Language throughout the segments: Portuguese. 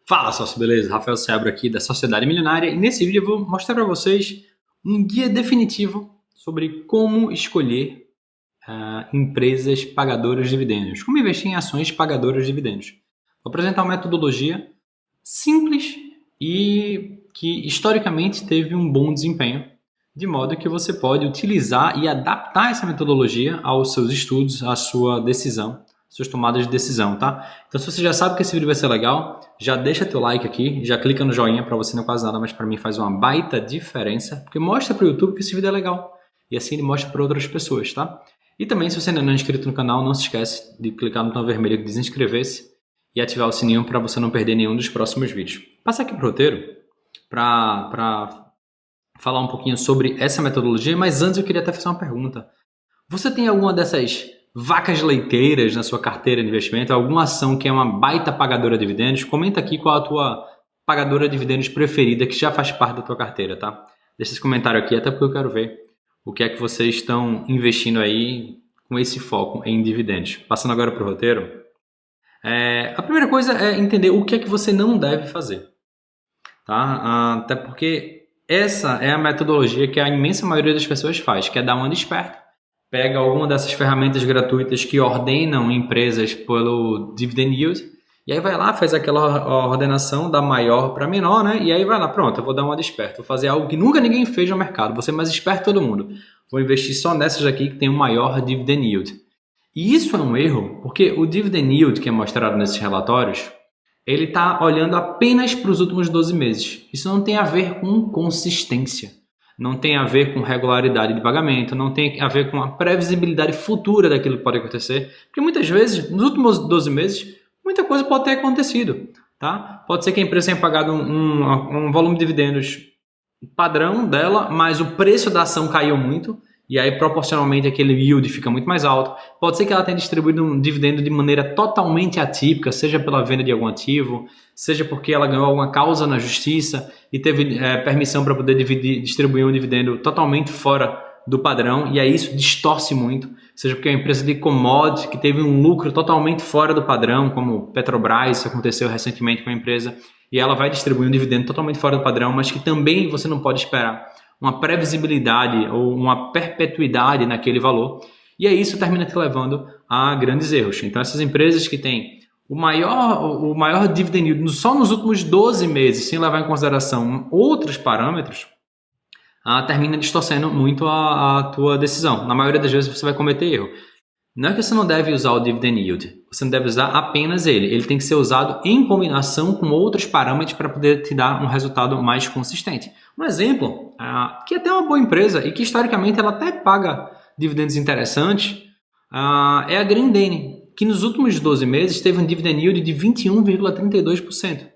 Fala, sócio, beleza? Rafael Sebro aqui da Sociedade Milionária, e nesse vídeo eu vou mostrar para vocês um guia definitivo sobre como escolher empresas pagadoras de dividendos, como investir em ações pagadoras de dividendos. Vou apresentar uma metodologia simples e que historicamente teve um bom desempenho, de modo que você pode utilizar e adaptar essa metodologia aos seus estudos, à sua decisão, suas tomadas de decisão, tá? Então, se você já sabe que esse vídeo vai ser legal, já deixa teu like aqui, já clica no joinha, para você não é quase nada, mas para mim faz uma baita diferença, porque mostra para o YouTube que esse vídeo é legal, e assim ele mostra para outras pessoas, tá? E também, se você ainda não é inscrito no canal, não se esquece de clicar no botão vermelho que diz inscrever-se e ativar o sininho para você não perder nenhum dos próximos vídeos. Passar aqui para o roteiro para falar um pouquinho sobre essa metodologia, mas antes eu queria até fazer uma pergunta. Você tem alguma dessas vacas leiteiras na sua carteira de investimento, alguma ação que é uma baita pagadora de dividendos? Comenta aqui qual a tua pagadora de dividendos preferida que já faz parte da tua carteira, tá? Deixa esse comentário aqui, até porque eu quero ver o que é que vocês estão investindo aí com esse foco em dividendos. Passando agora para o roteiro. A primeira coisa é entender o que é que você não deve fazer, tá? Até porque essa é a metodologia que a imensa maioria das pessoas faz, que é dar uma de esperto. Pega alguma dessas ferramentas gratuitas que ordenam empresas pelo dividend yield, e aí vai lá, faz aquela ordenação da maior para menor, né? E aí vai lá, pronto, eu vou dar uma de esperto, vou fazer algo que nunca ninguém fez no mercado, vou ser mais esperto que todo mundo. Vou investir só nessas aqui que tem o maior dividend yield. E isso é um erro, porque o dividend yield que é mostrado nesses relatórios, ele está olhando apenas para os últimos 12 meses. Isso não tem a ver com consistência. Não tem a ver com regularidade de pagamento, não tem a ver com a previsibilidade futura daquilo que pode acontecer, porque muitas vezes, nos últimos 12 meses, muita coisa pode ter acontecido, tá? Pode ser que a empresa tenha pagado um volume de dividendos padrão dela, mas o preço da ação caiu muito, e aí proporcionalmente aquele yield fica muito mais alto. Pode ser que ela tenha distribuído um dividendo de maneira totalmente atípica, seja pela venda de algum ativo, seja porque ela ganhou alguma causa na justiça e teve permissão para poder distribuir um dividendo totalmente fora do padrão, e aí isso distorce muito, seja porque é uma empresa de commodity que teve um lucro totalmente fora do padrão, como Petrobras, isso aconteceu recentemente com a empresa, e ela vai distribuir um dividendo totalmente fora do padrão, mas que também você não pode esperar uma previsibilidade ou uma perpetuidade naquele valor, e aí isso termina te levando a grandes erros. Então essas empresas que têm o maior dividend yield só nos últimos 12 meses, sem levar em consideração outros parâmetros, termina distorcendo muito a tua decisão. Na maioria das vezes você vai cometer erro. Não é que você não deve usar o dividend yield, você não deve usar apenas ele. Ele tem que ser usado em combinação com outros parâmetros para poder te dar um resultado mais consistente. Um exemplo, que é até uma boa empresa e que historicamente ela até paga dividendos interessantes, é a Grendene, que nos últimos 12 meses teve um dividend yield de 21,32%.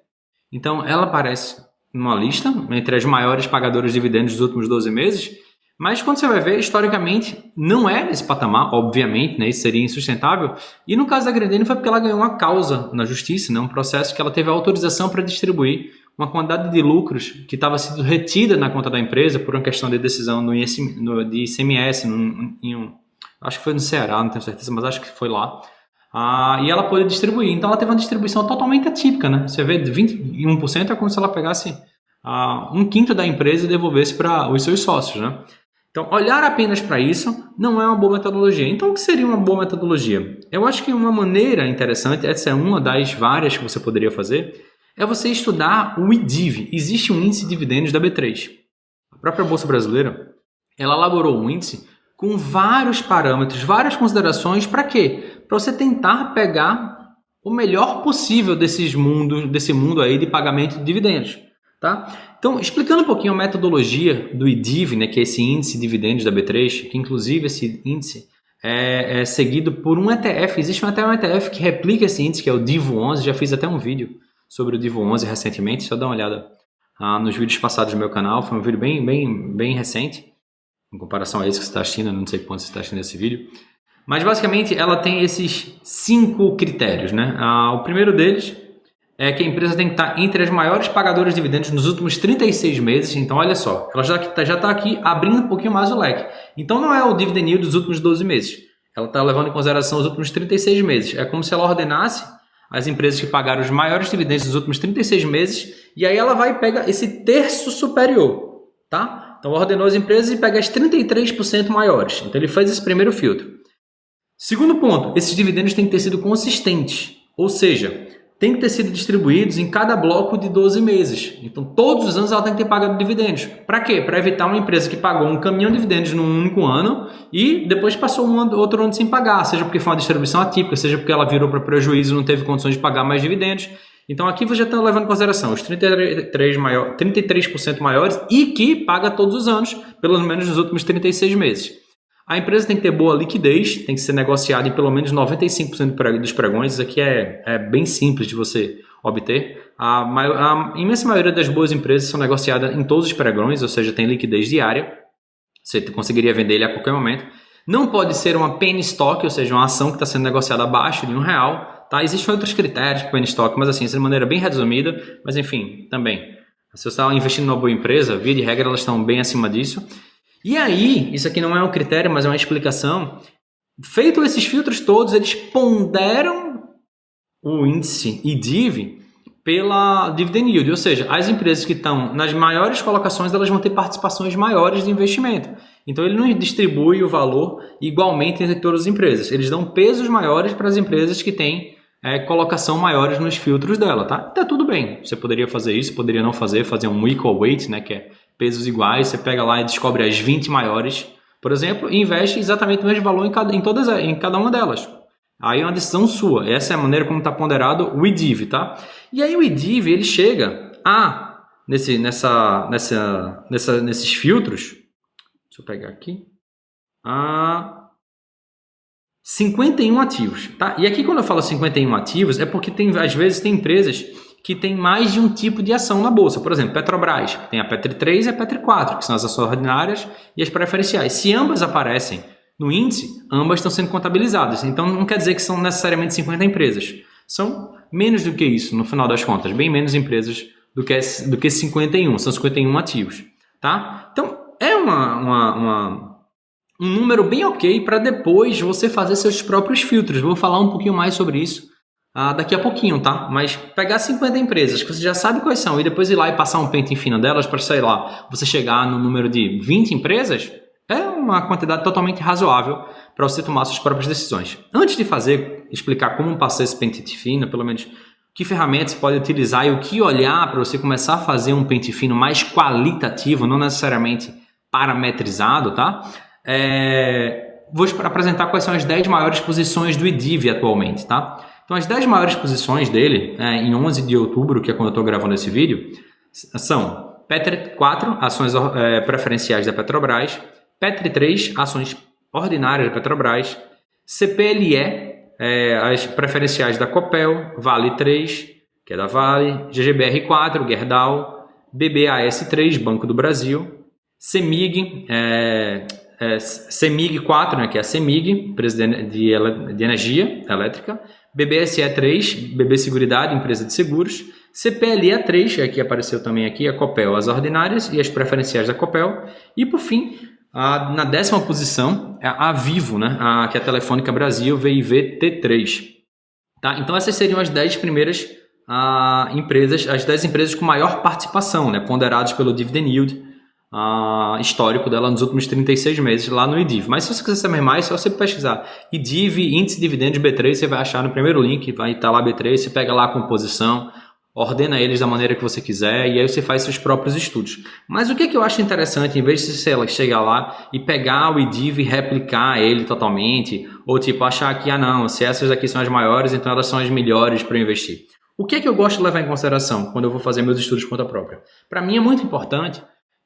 Então ela aparece numa lista entre as maiores pagadoras de dividendos dos últimos 12 meses, mas quando você vai ver, historicamente, não é esse patamar, obviamente, né? Isso seria insustentável. E no caso da Grendene foi porque ela ganhou uma causa na justiça, né? Um processo que ela teve autorização para distribuir uma quantidade de lucros que estava sendo retida na conta da empresa por uma questão de decisão de ICMS, acho que foi no Ceará, não tenho certeza, mas acho que foi lá. E ela pôde distribuir. Então ela teve uma distribuição totalmente atípica, né? Você vê, 21% é como se ela pegasse um quinto da empresa e devolvesse para os seus sócios, né? Então, olhar apenas para isso não é uma boa metodologia. Então, o que seria uma boa metodologia? Eu acho que uma maneira interessante, essa é uma das várias que você poderia fazer, é você estudar o IDIV. Existe um índice de dividendos da B3. A própria Bolsa Brasileira, ela elaborou um índice com vários parâmetros, várias considerações. Para quê? Para você tentar pegar o melhor possível desse mundo aí de pagamento de dividendos. Tá? Então, explicando um pouquinho a metodologia do IDIV, né, que é esse índice de dividendos da B3, que inclusive esse índice é seguido por um ETF. Existe até um ETF que replica esse índice, que é o DIVO11. Já fiz até um vídeo sobre o DIVO11 recentemente, só dá uma olhada nos vídeos passados do meu canal. Foi um vídeo bem recente, em comparação a esse que você está assistindo, não sei quanto você está assistindo esse vídeo. Mas basicamente ela tem esses 5 critérios, né? O primeiro deles é que a empresa tem que estar entre as maiores pagadoras de dividendos nos últimos 36 meses. Então, olha só, ela já está aqui abrindo um pouquinho mais o leque. Então, não é o dividend yield dos últimos 12 meses. Ela está levando em consideração os últimos 36 meses. É como se ela ordenasse as empresas que pagaram os maiores dividendos nos últimos 36 meses, e aí ela vai e pega esse terço superior, tá? Então ordenou as empresas e pega as 33% maiores. Então ele faz esse primeiro filtro. Segundo ponto, esses dividendos têm que ter sido consistentes, ou seja, tem que ter sido distribuídos em cada bloco de 12 meses. Então, todos os anos ela tem que ter pagado dividendos. Para quê? Para evitar uma empresa que pagou um caminhão de dividendos num único ano e depois passou outro ano sem pagar, seja porque foi uma distribuição atípica, seja porque ela virou para prejuízo e não teve condições de pagar mais dividendos. Então, aqui você já está levando em consideração os 33% maiores e que paga todos os anos, pelo menos nos últimos 36 meses. A empresa tem que ter boa liquidez, tem que ser negociada em pelo menos 95% dos pregões. Isso aqui é bem simples de você obter. A imensa maioria das boas empresas são negociadas em todos os pregões, ou seja, tem liquidez diária. Você conseguiria vender ele a qualquer momento. Não pode ser uma penny stock, ou seja, uma ação que está sendo negociada abaixo de R$1. Tá? Existem outros critérios para penny stock, mas assim, de maneira bem resumida. Mas enfim, também. Se você está investindo numa boa empresa, via de regra, elas estão bem acima disso. E aí, isso aqui não é um critério, mas é uma explicação. Feito esses filtros todos, eles ponderam o índice IDIV pela dividend yield, ou seja, as empresas que estão nas maiores colocações, elas vão ter participações maiores de investimento. Então ele não distribui o valor igualmente entre todas as empresas. Eles dão pesos maiores para as empresas que têm colocação maiores nos filtros dela, tá? Tá tudo bem. Você poderia fazer isso, poderia não fazer um equal weight, né, que é pesos iguais, você pega lá e descobre as 20 maiores, por exemplo, e investe exatamente o mesmo valor em cada uma delas. Aí é uma decisão sua. Essa é a maneira como está ponderado o IDIV, tá? E aí o IDIV, ele chega nesses filtros, deixa eu pegar aqui, a 51 ativos, tá? E aqui quando eu falo 51 ativos, é porque às vezes tem empresas que tem mais de um tipo de ação na bolsa. Por exemplo, Petrobras, tem a Petri 3 e a Petri 4, que são as ações ordinárias e as preferenciais. Se ambas aparecem no índice, ambas estão sendo contabilizadas. Então não quer dizer que são necessariamente 50 empresas. São menos do que isso, no final das contas. Bem menos empresas do que 51. São 51 ativos. Tá? Então é um número bem ok para depois você fazer seus próprios filtros. Vou falar um pouquinho mais sobre isso daqui a pouquinho, tá? Mas pegar 50 empresas que você já sabe quais são e depois ir lá e passar um pente fino delas para, sei lá, você chegar no número de 20 empresas, é uma quantidade totalmente razoável para você tomar suas próprias decisões. Antes de explicar como passar esse pente fino, pelo menos que ferramentas você pode utilizar e o que olhar para você começar a fazer um pente fino mais qualitativo, não necessariamente parametrizado, tá? Vou apresentar quais são as 10 maiores posições do IDIV atualmente, tá? Então, as 10 maiores posições dele, em 11 de outubro, que é quando eu estou gravando esse vídeo, são Petri 4, ações preferenciais da Petrobras, Petri 3, ações ordinárias da Petrobras, CPLE, as preferenciais da Copel, Vale 3, que é da Vale, GGBR 4, Gerdau, BBAS 3, Banco do Brasil, CEMIG, CEMIG 4, né, que é a CEMIG, empresa de energia elétrica, BBSE 3, BB Seguridade, empresa de seguros, CPLE 3, que apareceu também aqui, a Copel, as ordinárias e as preferenciais da Copel, e por fim, na 10ª posição, a Vivo, né, que é a Telefônica Brasil, VIV T3. Tá? Então essas seriam as 10 primeiras empresas, as 10 empresas com maior participação, né, ponderadas pelo Dividend Yield, histórico dela nos últimos 36 meses lá no IDIV. Mas se você quiser saber mais, é só você pesquisar IDIV, Índice de Dividendos B3, você vai achar no primeiro link, vai estar lá B3, você pega lá a composição, ordena eles da maneira que você quiser e aí você faz seus próprios estudos. Mas o que eu acho interessante, em vez de você chegar lá e pegar o IDIV e replicar ele totalmente, ou tipo achar que, não, se essas aqui são as maiores, então elas são as melhores para investir. O que eu gosto de levar em consideração quando eu vou fazer meus estudos de conta própria? Para mim é muito importante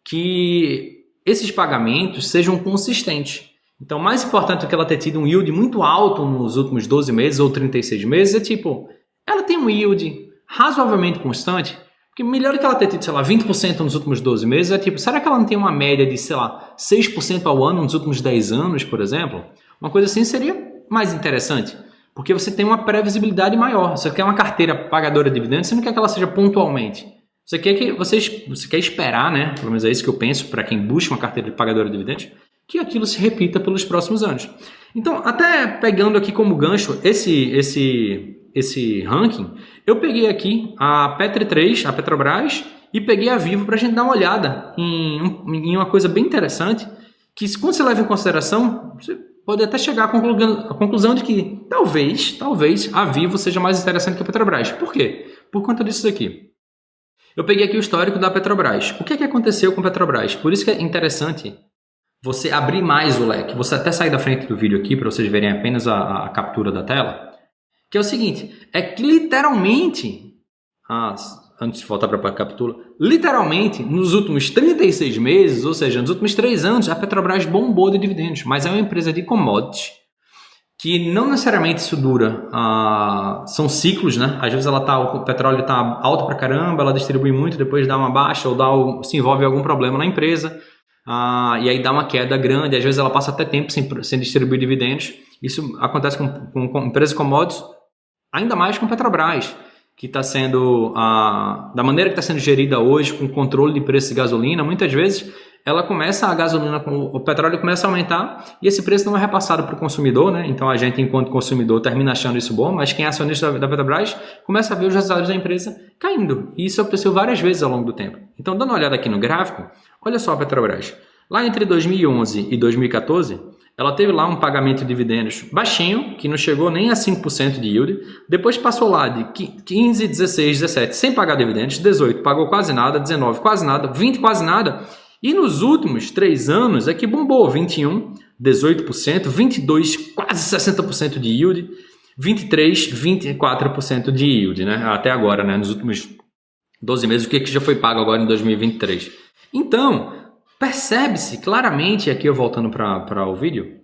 que esses pagamentos sejam consistentes. Então, mais importante do que ela ter tido um yield muito alto nos últimos 12 meses ou 36 meses, é tipo, ela tem um yield razoavelmente constante, porque melhor que ela ter tido, sei lá, 20% nos últimos 12 meses, é tipo, será que ela não tem uma média de, sei lá, 6% ao ano nos últimos 10 anos, por exemplo? Uma coisa assim seria mais interessante, porque você tem uma previsibilidade maior. Você quer uma carteira pagadora de dividendos, você não quer que ela seja pontualmente. Você quer esperar, né? Pelo menos é isso que eu penso para quem busca uma carteira de pagadora de dividendos, que aquilo se repita pelos próximos anos. Então, até pegando aqui como gancho esse esse ranking, eu peguei aqui a Petri 3, a Petrobras, e peguei a Vivo para a gente dar uma olhada em uma coisa bem interessante, que quando você leva em consideração, você pode até chegar à conclusão de que talvez a Vivo seja mais interessante que a Petrobras. Por quê? Por conta disso aqui. Eu peguei aqui o histórico da Petrobras. O que é que aconteceu com a Petrobras? Por isso que é interessante você abrir mais o leque. Você até sair da frente do vídeo aqui para vocês verem apenas a captura da tela. Que é o seguinte, é que literalmente, antes de voltar para a captura, literalmente nos últimos 36 meses, ou seja, nos últimos 3 anos, a Petrobras bombou de dividendos, mas é uma empresa de commodities que não necessariamente isso dura, são ciclos, né? Às vezes o petróleo está alto pra caramba, ela distribui muito, depois dá uma baixa ou se envolve algum problema na empresa, e aí dá uma queda grande, às vezes ela passa até tempo sem distribuir dividendos. Isso acontece com empresas commodities, ainda mais com Petrobras, que está sendo, da maneira que está sendo gerida hoje, com controle de preço de gasolina, muitas vezes ela começa, a gasolina, o petróleo começa a aumentar e esse preço não é repassado para o consumidor, né? Então a gente, enquanto consumidor, termina achando isso bom, mas quem é acionista da Petrobras começa a ver os resultados da empresa caindo. E isso aconteceu várias vezes ao longo do tempo. Então, dando uma olhada aqui no gráfico, olha só a Petrobras. Lá entre 2011 e 2014, ela teve lá um pagamento de dividendos baixinho, que não chegou nem a 5% de yield. Depois passou lá de 15, 16, 17 sem pagar dividendos, 18 pagou quase nada, 19 quase nada, 20 quase nada. E nos últimos 3 anos é que bombou 21, 18%, 22, quase 60% de yield, 23, 24% de yield, né? Até agora, né? Nos últimos 12 meses, o que já foi pago agora em 2023. Então, percebe-se claramente, aqui eu voltando para o vídeo,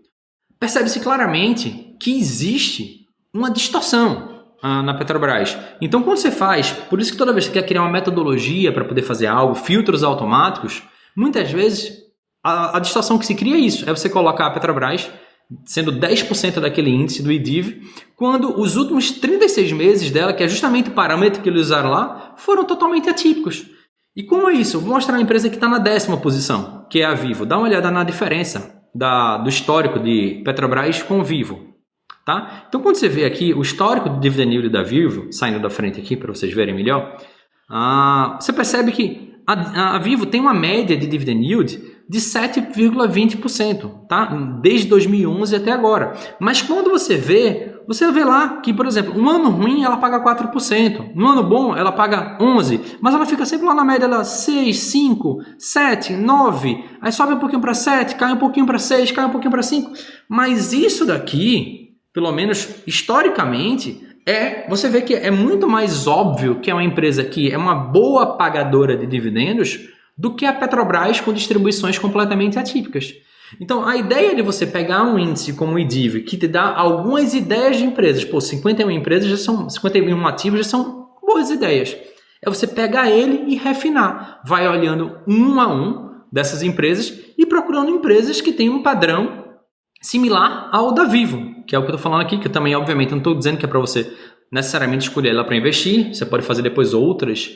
percebe-se claramente que existe uma distorção na Petrobras. Então, quando você faz, por isso que toda vez que você quer criar uma metodologia para poder fazer algo, filtros automáticos, muitas vezes a distorção que se cria é isso, é você colocar a Petrobras sendo 10% daquele índice do IDIV, quando os últimos 36 meses dela, que é justamente o parâmetro que eles usaram lá, foram totalmente atípicos. E como é isso? Eu vou mostrar a empresa que está na 10ª posição, que é a Vivo. Dá uma olhada na diferença do histórico de Petrobras com Vivo. Tá? Então, quando você vê aqui o histórico do dividend yield da Vivo, saindo da frente aqui para vocês verem melhor, você percebe que a Vivo tem uma média de dividend yield de 7,20%, tá? Desde 2011 até agora. Mas quando você vê lá que, por exemplo, um ano ruim ela paga 4%, no ano bom ela paga 11%, mas ela fica sempre lá na média, ela 6, 5, 7, 9, aí sobe um pouquinho para 7, cai um pouquinho para 6, cai um pouquinho para 5. Mas isso daqui, pelo menos historicamente, você vê que é muito mais óbvio que é uma empresa que é uma boa pagadora de dividendos do que a Petrobras com distribuições completamente atípicas. Então, a ideia de você pegar um índice como o IDIV, que te dá algumas ideias de empresas, 51 ativos já são boas ideias. É você pegar ele e refinar. Vai olhando um a um dessas empresas e procurando empresas que têm um padrão similar ao da Vivo, que é o que eu estou falando aqui, que eu também, obviamente, não estou dizendo que é para você necessariamente escolher ela para investir. Você pode fazer depois outras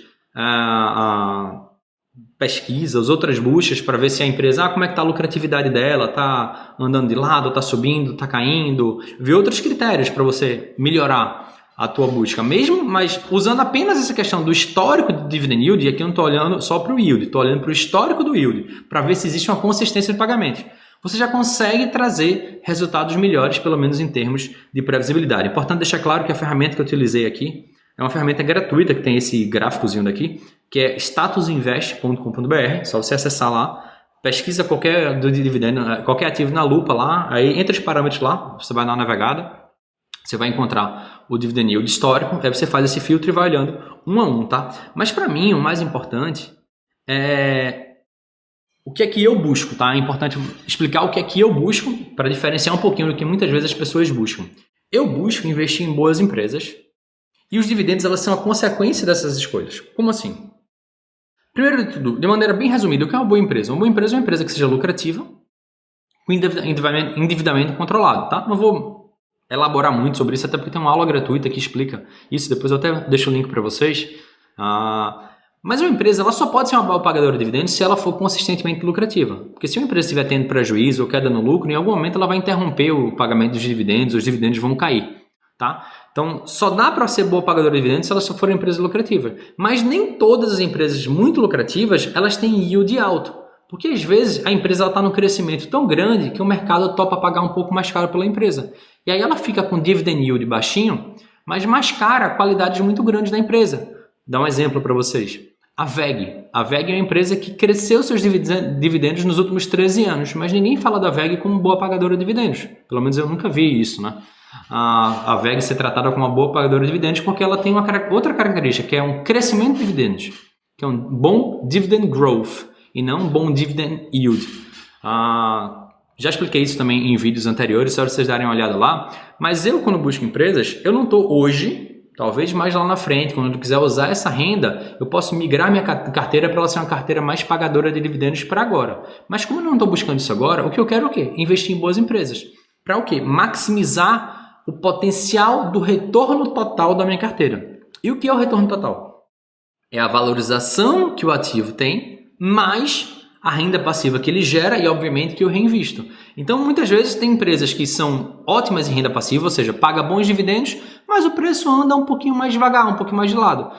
pesquisas, outras buscas para ver se a empresa, como é que está a lucratividade dela, está andando de lado, está subindo, está caindo, ver outros critérios para você melhorar a tua busca mesmo, mas usando apenas essa questão do histórico de dividend yield, e aqui eu não estou olhando só para o yield, estou olhando para o histórico do yield, para ver se existe uma consistência de pagamento. Você já consegue trazer resultados melhores, pelo menos em termos de previsibilidade. Importante deixar claro que a ferramenta que eu utilizei aqui é uma ferramenta gratuita que tem esse gráficozinho daqui, que é statusinvest.com.br. Só você acessar lá, pesquisa qualquer ativo na lupa lá, aí entre os parâmetros lá, você vai na navegada, você vai encontrar o dividend yield histórico, aí você faz esse filtro e vai olhando um a um, tá? Mas para mim, o mais importante é o que é que eu busco, tá? É importante explicar o que é que eu busco para diferenciar um pouquinho do que muitas vezes as pessoas buscam. Eu busco investir em boas empresas e os dividendos, elas são a consequência dessas escolhas. Como assim? Primeiro de tudo, de maneira bem resumida, o que é uma boa empresa? Uma boa empresa é uma empresa que seja lucrativa, com endividamento controlado, tá? Não vou elaborar muito sobre isso, até porque tem uma aula gratuita que explica isso, depois eu até deixo o link para vocês. Mas uma empresa, ela só pode ser uma boa pagadora de dividendos se ela for consistentemente lucrativa. Porque se uma empresa estiver tendo prejuízo ou queda no lucro, em algum momento ela vai interromper o pagamento dos dividendos, os dividendos vão cair. tá? Então, só dá para ser boa pagadora de dividendos se elas só forem empresas lucrativas. Mas nem todas as empresas muito lucrativas, elas têm yield alto. Porque às vezes a empresa está num crescimento tão grande que o mercado topa pagar um pouco mais caro pela empresa. E aí ela fica com dividend yield baixinho, mas mais cara a qualidade muito grande da empresa. Dá um exemplo para vocês. A WEG. A WEG é uma empresa que cresceu seus dividendos nos últimos 13 anos, mas ninguém fala da WEG como boa pagadora de dividendos. Pelo menos eu nunca vi isso, né? A WEG ser tratada como uma boa pagadora de dividendos porque ela tem outra característica, que é um crescimento de dividendos, que é um bom dividend growth e não um bom dividend yield. Já expliquei isso também em vídeos anteriores, só para vocês darem uma olhada lá. Mas eu, quando busco empresas, eu não estou hoje... Talvez mais lá na frente, quando eu quiser usar essa renda, eu posso migrar minha carteira para ela ser uma carteira mais pagadora de dividendos para agora. Mas como eu não estou buscando isso agora, o que eu quero é o quê? Investir em boas empresas. Para o quê? Maximizar o potencial do retorno total da minha carteira. E o que é o retorno total? É a valorização que o ativo tem, mais a renda passiva que ele gera e, obviamente, que eu reinvisto. Então, muitas vezes, tem empresas que são ótimas em renda passiva, ou seja, paga bons dividendos, mas o preço anda um pouquinho mais devagar, um pouquinho mais de lado.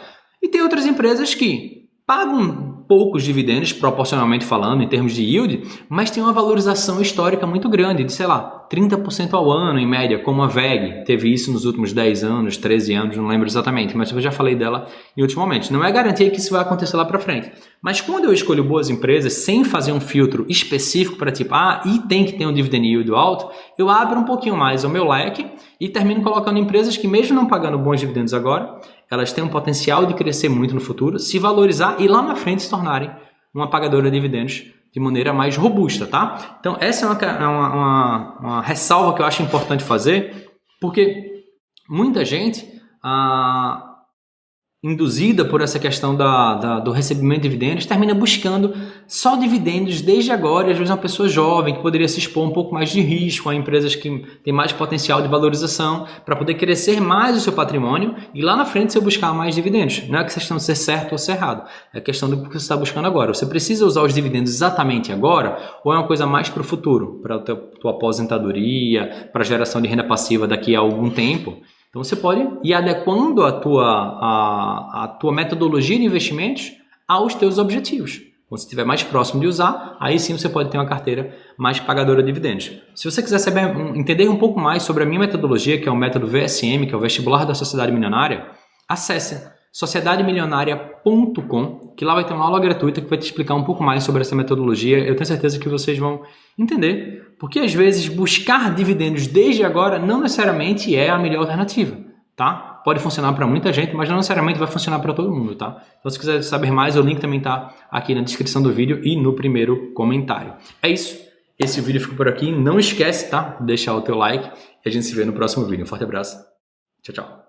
E tem outras empresas que pagam poucos dividendos, proporcionalmente falando, em termos de yield, mas tem uma valorização histórica muito grande, de, sei lá, 30% ao ano, em média, como a WEG. Teve isso nos últimos 10 anos, 13 anos, não lembro exatamente, mas eu já falei dela em outros momentos. Não é garantia que isso vai acontecer lá para frente. Mas quando eu escolho boas empresas, sem fazer um filtro específico para tipo, e tem que ter um dividend yield alto, eu abro um pouquinho mais o meu leque e termino colocando empresas que, mesmo não pagando bons dividendos agora, elas têm um potencial de crescer muito no futuro, se valorizar e lá na frente se tornarem uma pagadora de dividendos de maneira mais robusta, tá? Então essa é uma ressalva que eu acho importante fazer, porque muita gente, induzida por essa questão do recebimento de dividendos, termina buscando só dividendos desde agora, e às vezes uma pessoa jovem que poderia se expor um pouco mais de risco a empresas que têm mais potencial de valorização para poder crescer mais o seu patrimônio e lá na frente você buscar mais dividendos. Não é questão de ser certo ou ser errado, é questão do que você está buscando agora. Você precisa usar os dividendos exatamente agora ou é uma coisa mais para o futuro, para a tua aposentadoria, para a geração de renda passiva daqui a algum tempo? Então você pode ir adequando a tua metodologia de investimentos aos teus objetivos. Quando você estiver mais próximo de usar, aí sim você pode ter uma carteira mais pagadora de dividendos. Se você quiser entender um pouco mais sobre a minha metodologia, que é o método VSM, que é o Vestibular da Sociedade Milionária, acesse sociedademilionaria.com, que lá vai ter uma aula gratuita que vai te explicar um pouco mais sobre essa metodologia. Eu tenho certeza que vocês vão entender, porque às vezes buscar dividendos desde agora não necessariamente é a melhor alternativa, tá? Pode funcionar para muita gente, mas não necessariamente vai funcionar para todo mundo, tá? Então se quiser saber mais, o link também tá aqui na descrição do vídeo e no primeiro comentário. É isso, esse vídeo fica por aqui. Não esquece, tá? De deixar o teu like e a gente se vê no próximo vídeo. Um forte abraço, tchau, tchau.